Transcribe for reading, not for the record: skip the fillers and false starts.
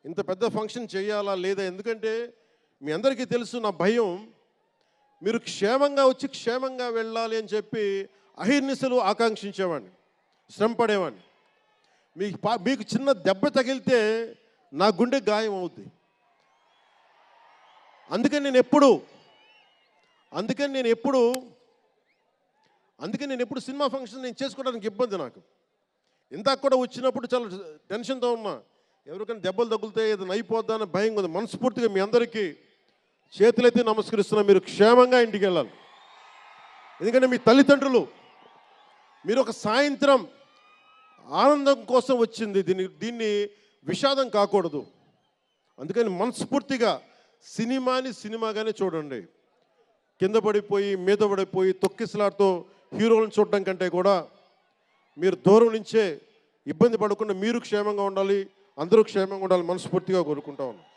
ఇంత పెద్ద ఫంక్షన్ చేయాలా లేదా? ఎందుకంటే మీ అందరికీ తెలుసు నా భయం, మీరు క్షేమంగా వచ్చి క్షేమంగా వెళ్ళాలి అని చెప్పి అహిర్నిశలు ఆకాంక్షించేవాడిని, శ్రమ పడేవాడిని. మీకు చిన్న దెబ్బ తగిలితే నా గుండె గాయం అవుద్ది. అందుకని నేను ఎప్పుడు సినిమా ఫంక్షన్ నేను చేసుకోవడానికి ఇబ్బంది నాకు. ఇందాక కూడా వచ్చినప్పుడు చాలా టెన్షన్తో ఉన్నా, ఎవరికైనా దెబ్బలు తగులుతాయి, ఏదైనా అయిపోద్దా అని భయం ఉంది. మనస్ఫూర్తిగా మీ అందరికీ చేతులైతే నమస్కరిస్తున్నా, మీరు క్షేమంగా ఇంటికి వెళ్ళాలి. ఎందుకంటే మీ తల్లిదండ్రులు, మీరు ఒక సాయంత్రం ఆనందం కోసం వచ్చింది, దీన్ని విషాదం కాకూడదు. అందుకని మనస్ఫూర్తిగా సినిమాని సినిమాగానే చూడండి. కింద పడిపోయి మీద పడిపోయి తొక్కిసలాడుతూ హీరోలను చూడడం కంటే కూడా మీరు దూరం నుంచే ఇబ్బంది పడకుండా మీరు క్షేమంగా ఉండాలి, అందరూ క్షేమంగా ఉండాలి మనస్ఫూర్తిగా కోరుకుంటా ఉన్నాను.